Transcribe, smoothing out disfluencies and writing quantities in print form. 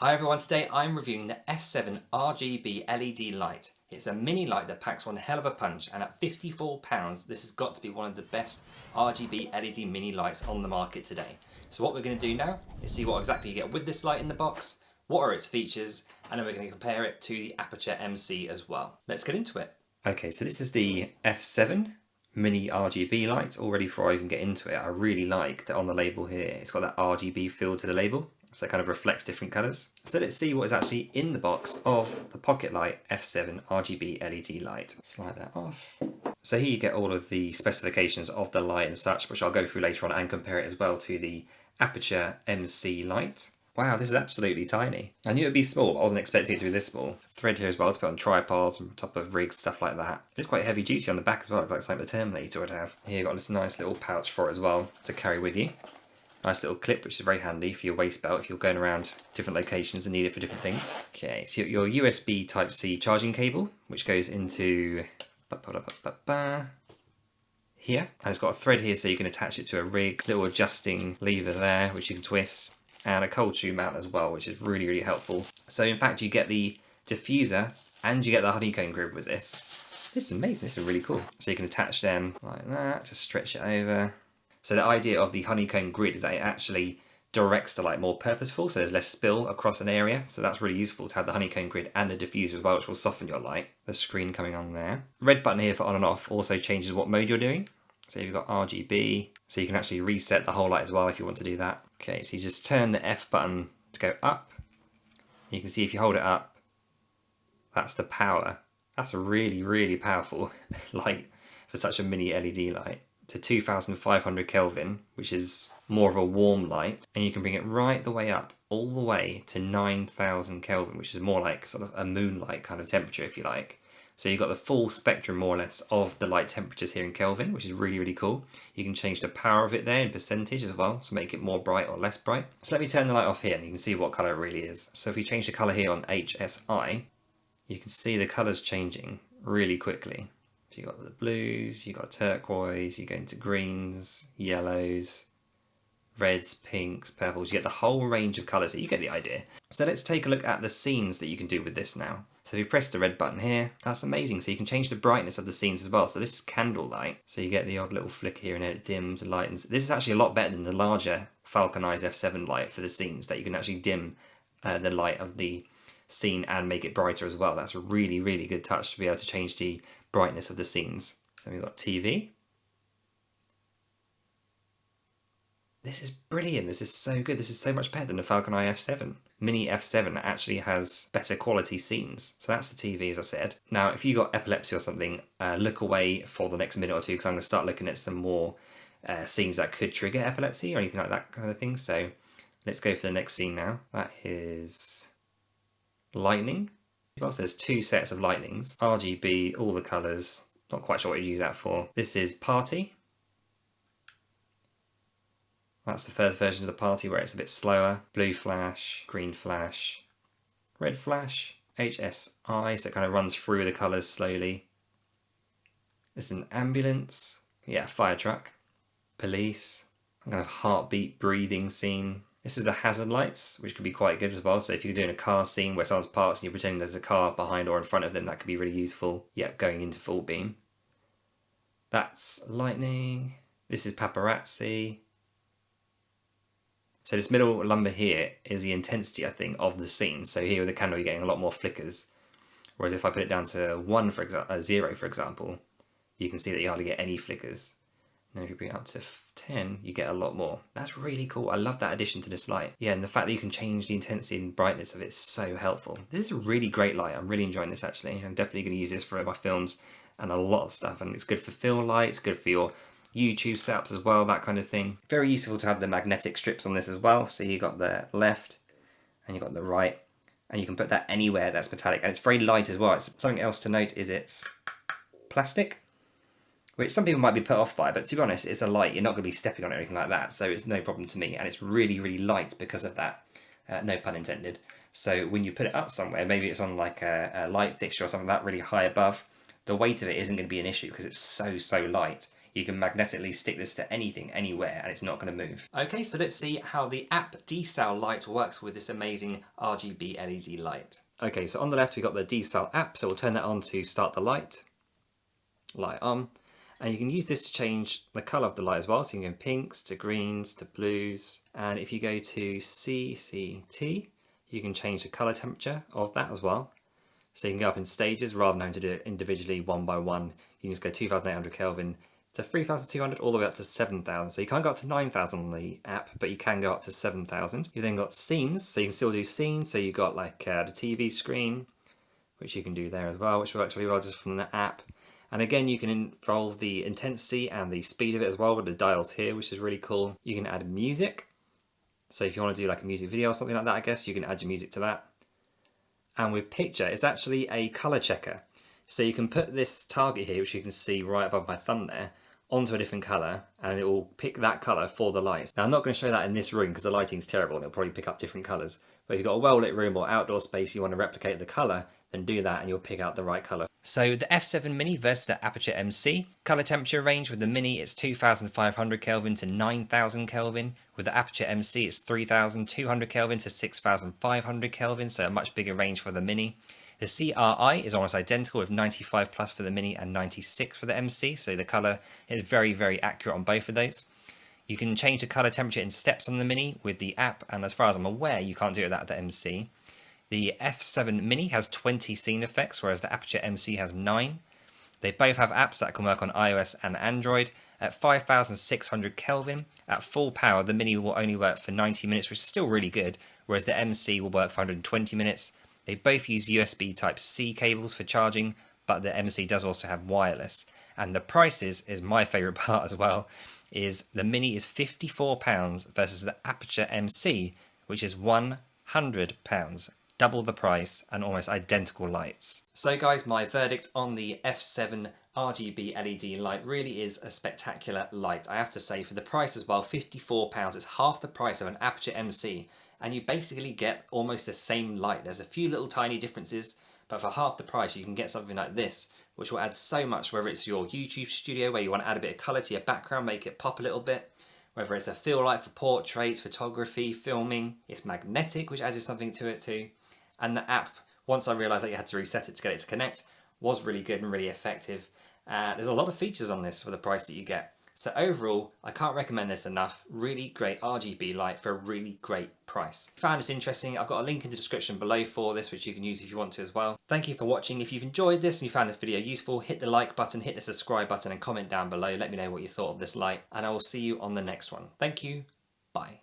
Hi everyone, today I'm reviewing the F7 RGB LED light. It's a mini light that packs one hell of a punch, and at £54 this has got to be one of the best RGB LED mini lights on the market today. So what we're going to do now is see what exactly you get with this light in the box, what are its features, and then we're going to compare it to the Aputure MC as well. Let's get into it. Okay, so this is the F7 mini RGB light. Already before I even get into it, I really like that on the label here it's got that RGB feel to the label, so it kind of reflects different colours. So let's see what is actually in the box of the Pocket Light F7 RGB LED light. Slide that off. So here you get all of the specifications of the light and such, which I'll go through later on and compare it as well to the Aputure MC light. Wow, this is absolutely tiny. I knew it'd be small, but I wasn't expecting it to be this small. Thread here as well to put on tripods, on top of rigs, stuff like that. It's quite heavy duty on the back as well, looks like the Terminator would have. Here you've got this nice little pouch for it as well to carry with you. Nice little clip, which is very handy for your waist belt if you're going around different locations and need it for different things. Okay, so your USB Type-C charging cable, which goes into here, and it's got a thread here so you can attach it to a rig, little adjusting lever there which you can twist, and a cold shoe mount as well, which is really helpful. So in fact you get the diffuser and you get the honeycomb grid with this. This is amazing, this is really cool. So you can attach them like that, just stretch it over. So the idea of the honeycomb grid is that it actually directs the light more purposeful, so there's less spill across an area, so that's really useful to have the honeycomb grid and the diffuser as well, which will soften your light. The screen coming on there. Red button here for on and off also changes what mode you're doing. So you've got RGB, so you can actually reset the whole light as well if you want to do that. Okay, so you just turn the F button to go up. You can see if you hold it up, that's the power. That's a really powerful light for such a mini LED light. To 2500 Kelvin, which is more of a warm light, and you can bring it right the way up, all the way to 9000 Kelvin, which is more like sort of a moonlight kind of temperature if you like. So you've got the full spectrum more or less of the light temperatures here in Kelvin, which is really cool. You can change the power of it there in percentage as well, so make it more bright or less bright. So let me turn the light off here and you can see what colour it really is. So if we change the colour here on HSI, you can see the colours changing really quickly. So you've got the blues, you've got turquoise, you go into greens, yellows, reds, pinks, purples. You get the whole range of colours, so you get the idea. So let's take a look at the scenes that you can do with this now. So if you press the red button here, that's amazing. So you can change the brightness of the scenes as well. So this is candlelight. So you get the odd little flicker here and there, it dims and lightens. This is actually a lot better than the larger Falcon Eyes F7 light for the scenes, that you can actually dim the light of the scene and make it brighter as well. That's a really good touch to be able to change the brightness of the scenes. So we've got TV. This is brilliant, this is so good, this is so much better than the Falcon Eye F7. Mini F7 actually has better quality scenes. So that's the TV, as I said. Now if you got epilepsy or something, look away for the next minute or two, because I'm going to start looking at some more scenes that could trigger epilepsy or anything like that kind of thing. So let's go for the next scene now. That is lightning. So there's two sets of lightnings, RGB, all the colours, not quite sure what you'd use that for. This is party. That's the first version of the party where it's a bit slower. Blue flash, green flash, red flash, HSI, so it kind of runs through the colours slowly. This is an ambulance, yeah, fire truck, police, kind of heartbeat breathing scene. This is the hazard lights, which could be quite good as well. So if you're doing a car scene where someone's parked and you're pretending there's a car behind or in front of them, that could be really useful. Yep, going into full beam. That's lightning. This is paparazzi. So this middle number here is the intensity, I think, of the scene. So here with the candle, you're getting a lot more flickers. Whereas if I put it down to 0, for example, you can see that you hardly get any flickers. Now if you bring it up to 10, you get a lot more. That's really cool. I love that addition to this light. Yeah, and the fact that you can change the intensity and brightness of it is so helpful. This is a really great light. I'm really enjoying this actually. I'm definitely going to use this for my films and a lot of stuff. And it's good for fill lights, good for your YouTube setups as well, that kind of thing. Very useful to have the magnetic strips on this as well. So you got the left and you got the right. And you can put that anywhere that's metallic. And it's very light as well. It's, something else to note is it's plastic, which some people might be put off by, but to be honest, it's a light. You're not going to be stepping on it or anything like that, so it's no problem to me. And it's really light because of that, no pun intended. So when you put it up somewhere, maybe it's on like a light fixture or something like that really high above, the weight of it isn't going to be an issue because it's so light. you can magnetically stick this to anything, anywhere, and it's not going to move. Okay, so let's see how the app D-Cell light works with this amazing RGB LED light. Okay, so on the left we've got the D-Cell app, so we'll turn that on to start the light. Light on. And you can use this to change the colour of the light as well, so you can go pinks to greens to blues. And if you go to CCT, you can change the colour temperature of that as well. So you can go up in stages rather than having to do it individually one by one. You can just go 2800 Kelvin to 3200 all the way up to 7000. So you can't go up to 9000 on the app, but you can go up to 7000. You've then got scenes, so you can still do scenes. So you've got like the TV screen, which you can do there as well, which works really well just from the app. And again, you can involve the intensity and the speed of it as well with the dials here, which is really cool. You can add music. So if you want to do like a music video or something like that, I guess you can add your music to that. And with picture, it's actually a color checker. So you can put this target here, which you can see right above my thumb there, onto a different color, and it will pick that color for the lights. Now I'm not going to show that in this room because the lighting's terrible and it'll probably pick up different colors. But if you've got a well-lit room or outdoor space, you want to replicate the color, then do that and you'll pick out the right color. So the F7 Mini versus the Aputure MC. Color temperature range with the Mini, it's 2500 Kelvin to 9000 Kelvin. With the Aputure MC, it's 3200 Kelvin to 6500 Kelvin, so a much bigger range for the Mini. The CRI is almost identical with 95 plus for the Mini and 96 for the MC, so the color is very, very accurate on both of those. You can change the color temperature in steps on the Mini with the app, and as far as I'm aware, you can't do that with the MC. The F7 Mini has 20 scene effects, whereas the Aputure MC has 9. They both have apps that can work on iOS and Android. At 5600 Kelvin, at full power, the Mini will only work for 90 minutes, which is still really good, whereas the MC will work for 120 minutes. They both use USB Type-C cables for charging, but the MC does also have wireless. And the prices is my favourite part as well, is the Mini is £54 versus the Aputure MC, which is £100. Double the price and almost identical lights. So guys, my verdict on the F7 RGB LED light really is a spectacular light. I have to say, for the price as well, £54, it's half the price of an Aputure MC, and you basically get almost the same light. There's a few little tiny differences, but for half the price you can get something like this, which will add so much, whether it's your YouTube studio where you want to add a bit of colour to your background, make it pop a little bit, whether it's a fill light for portraits, photography, filming. It's magnetic, which adds something to it too. And the app, once I realised that you had to reset it to get it to connect, was really good and really effective. There's a lot of features on this for the price that you get. So overall, I can't recommend this enough. Really great RGB light for a really great price. If you found this interesting, I've got a link in the description below for this, which you can use if you want to as well. Thank you for watching. If you've enjoyed this and you found this video useful, hit the like button, hit the subscribe button and comment down below. Let me know what you thought of this light, and I will see you on the next one. Thank you. Bye.